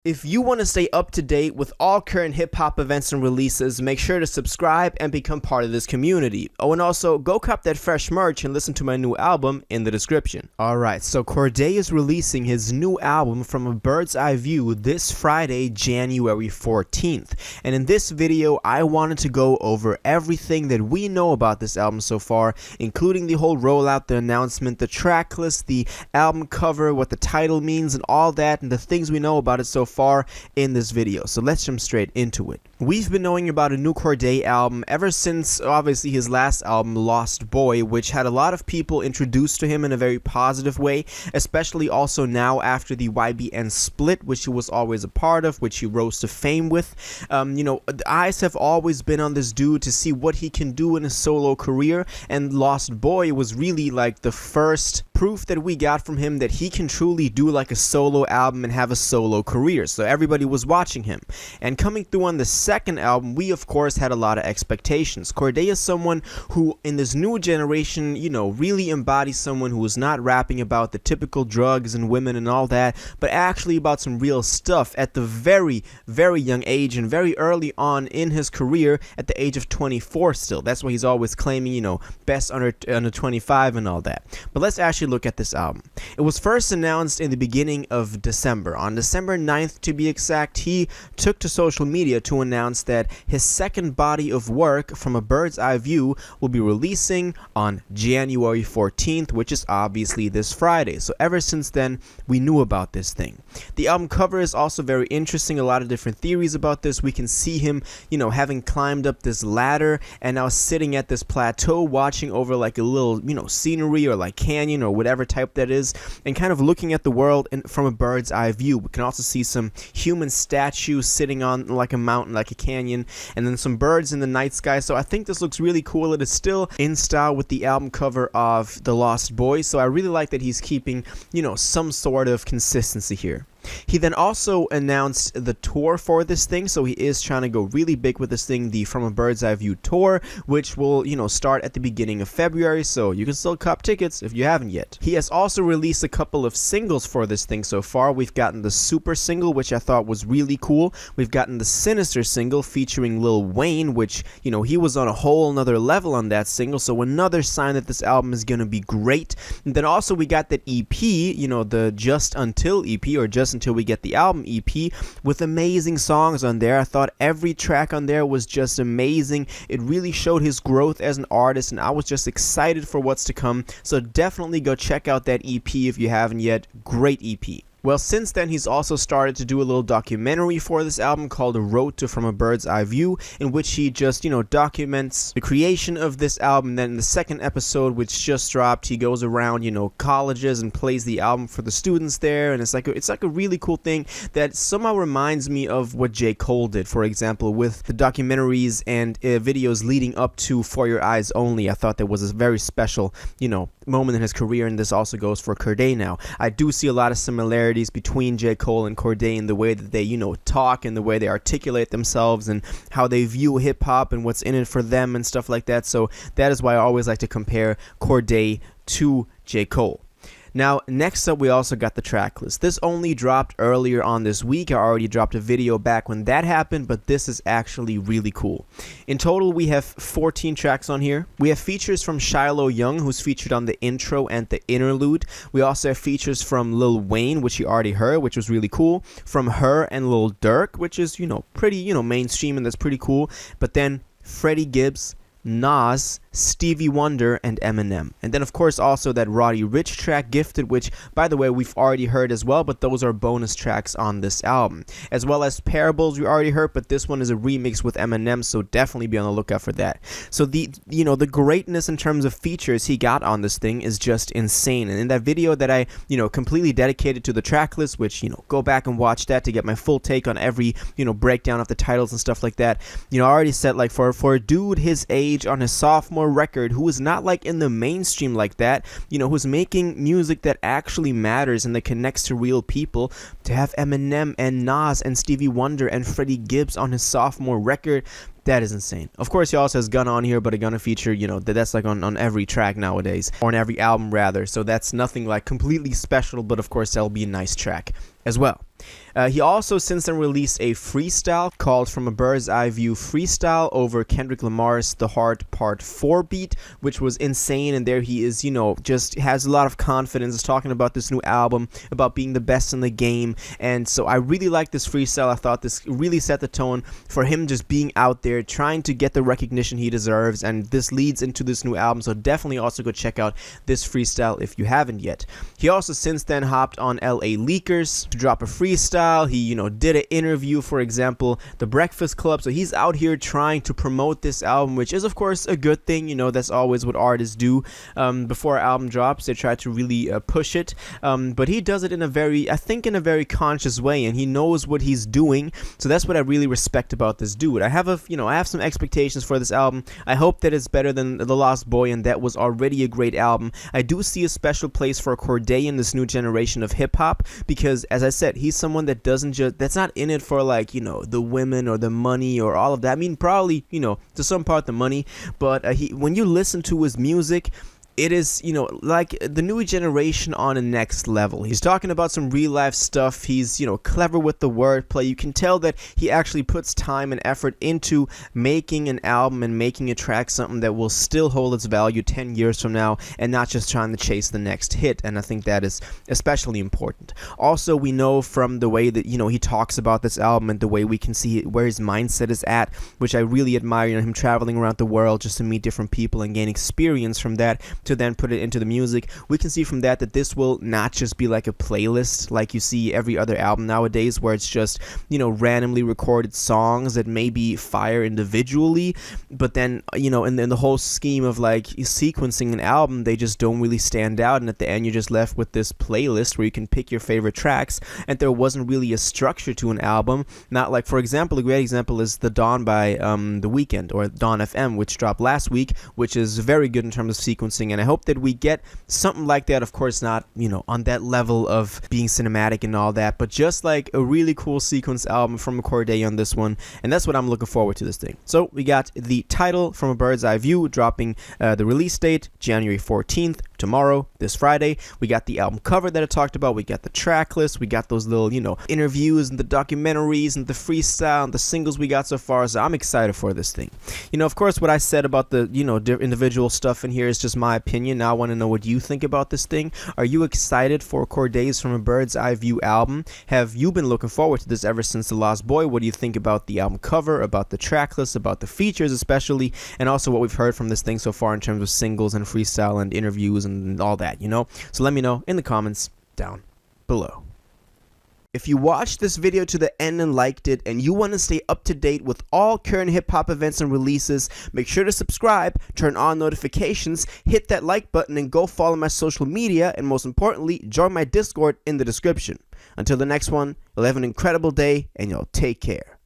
If you want to stay up to date with all current hip-hop events and releases, make sure to subscribe and become part of this community. Oh, and also, go cop that fresh merch and listen to my new album in the description. Alright, so Cordae is releasing his new album From a Bird's Eye View this Friday, January 14th. And in this video, I wanted to go over everything that we know about this album so far, including the whole rollout, the announcement, the track list, the album cover, what the title means, and all that, and the things we know about it so far in this video. So let's jump straight into it. We've been knowing about a new Cordae album ever since obviously his last album, Lost Boy, which had a lot of people introduced to him in a very positive way, especially also now after the YBN split, which he was always a part of, which he rose to fame with. The eyes have always been on this dude to see what he can do in his solo career, and Lost Boy was really like the first proof that we got from him that he can truly do like a solo album and have a solo career. So everybody was watching him. And coming through on the second album, we of course had a lot of expectations. Cordae is someone who in this new generation, really embodies someone who is not rapping about the typical drugs and women and all that, but actually about some real stuff at the very, very young age and very early on in his career at the age of 24 still. That's why he's always claiming, best under 25 and all that. But let's actually look at this album. It was first announced in the beginning of December. On December 9th to be exact, he took to social media to announce that his second body of work, From a Bird's Eye View, will be releasing on January 14th, which is obviously this Friday. So ever since then, we knew about this thing. The album cover is also very interesting. A lot of different theories about this. We can see him, having climbed up this ladder and now sitting at this plateau watching over like a little, scenery or like canyon or whatever type that is, and kind of looking at the world from a bird's eye view. We can also see some human statues sitting on like a mountain, like a canyon, and then some birds in the night sky. So I think this looks really cool. It is still in style with the album cover of The Lost Boy, so I really like that he's keeping, some sort of consistency here. He then also announced the tour for this thing, so he is trying to go really big with this thing, the From a Bird's Eye View tour, which will, start at the beginning of February, so you can still cop tickets if you haven't yet. He has also released a couple of singles for this thing so far. We've gotten the Super single, which I thought was really cool. We've gotten the Sinister single featuring Lil Wayne, which, he was on a whole nother level on that single, so another sign that this album is going to be great. And then also we got that EP, the Just Until EP, or Just Until We Get the Album EP, with amazing songs on there. I thought every track on there was just amazing. It really showed his growth as an artist, and I was just excited for what's to come. So definitely go check out that EP if you haven't yet. Great EP. Well, since then, he's also started to do a little documentary for this album called A Road to From a Bird's Eye View, in which he just, documents the creation of this album. Then in the second episode, which just dropped, he goes around, colleges and plays the album for the students there, and it's like a really cool thing that somehow reminds me of what J. Cole did, for example, with the documentaries and videos leading up to For Your Eyes Only. I thought that was a very special, moment in his career, and this also goes for Cordae now. I do see a lot of similarities between J. Cole and Cordae in the way that they, talk and the way they articulate themselves and how they view hip-hop and what's in it for them and stuff like that. So that is why I always like to compare Cordae to J. Cole. Now, next up, we also got the track list. This only dropped earlier on this week. I already dropped a video back when that happened, but this is actually really cool. In total, we have 14 tracks on here. We have features from Shiloh Young, who's featured on the intro and the interlude. We also have features from Lil Wayne, which you already heard, which was really cool. From Her and Lil Durk, which is, pretty, mainstream, and that's pretty cool. But then Freddie Gibbs, Nas, Stevie Wonder, and Eminem. And then of course also that Roddy Ricch track, Gifted, which by the way we've already heard as well, but those are bonus tracks on this album. As well as Parables we already heard, but this one is a remix with Eminem, so definitely be on the lookout for that. So the the greatness in terms of features he got on this thing is just insane. And in that video that I completely dedicated to the track list, which go back and watch that to get my full take on every breakdown of the titles and stuff like that. I already said, like, for a dude his age on his sophomore record, who is not like in the mainstream like that, who's making music that actually matters and that connects to real people, to have Eminem and Nas and Stevie Wonder and Freddie Gibbs on his sophomore record, that is insane. Of course, he also has Gunna on here, but a Gunna feature, that's like on every track nowadays, or on every album rather, so that's nothing like completely special, but of course that'll be a nice track as well. He also since then released a freestyle called From a Bird's Eye View Freestyle over Kendrick Lamar's The Heart Part 4 beat, which was insane. And there he is, just has a lot of confidence, is talking about this new album, about being the best in the game. And so I really like this freestyle. I thought this really set the tone for him just being out there, trying to get the recognition he deserves. And this leads into this new album. So definitely also go check out this freestyle if you haven't yet. He also since then hopped on LA Leakers to drop a freestyle. He, did an interview, for example, The Breakfast Club. So he's out here trying to promote this album, which is, of course, a good thing. That's always what artists do. Before an album drops, they try to really push it. But he does it in a very conscious way, and he knows what he's doing. So that's what I really respect about this dude. I have some expectations for this album. I hope that it's better than The Lost Boy, and that was already a great album. I do see a special place for Cordae in this new generation of hip hop because, as I said, he's someone that's not in it for the women or the money or all of that. I mean, probably, to some part the money, but when you listen to his music, it is, like the new generation on a next level. He's talking about some real life stuff. He's, clever with the wordplay. You can tell that he actually puts time and effort into making an album and making a track something that will still hold its value 10 years from now and not just trying to chase the next hit. And I think that is especially important. Also, we know from the way that, he talks about this album and the way we can see where his mindset is at, which I really admire, him traveling around the world just to meet different people and gain experience from that, to then put it into the music. We can see from that this will not just be like a playlist like you see every other album nowadays, where it's just randomly recorded songs that maybe fire individually, but then in the whole scheme of like sequencing an album, they just don't really stand out, and at the end you're just left with this playlist where you can pick your favorite tracks, and there wasn't really a structure to an album. Not like, for example, a great example is The Dawn by The Weeknd, or Dawn FM, which dropped last week, which is very good in terms of sequencing. And I hope that we get something like that. Of course, not, on that level of being cinematic and all that, but just like a really cool sequence album from Cordae on this one. And that's what I'm looking forward to this thing. So we got the title From a Bird's Eye View dropping the release date, January 14th, tomorrow, this Friday. We got the album cover that I talked about. We got the track list. We got those little, interviews and the documentaries and the freestyle and the singles we got so far. So I'm excited for this thing. Of course, what I said about the, individual stuff in here is just my opinion. Now I want to know what you think about this thing. Are you excited for Cordae's From a Bird's Eye View album? Have you been looking forward to this ever since The Lost Boy? What do you think about the album cover, about the track list, about the features especially, and also what we've heard from this thing so far in terms of singles and freestyle and interviews and all that, So let me know in the comments down below. If you watched this video to the end and liked it, and you want to stay up to date with all current hip-hop events and releases, make sure to subscribe, turn on notifications, hit that like button, and go follow my social media, and most importantly, join my Discord in the description. Until the next one, you'll have an incredible day, and y'all take care.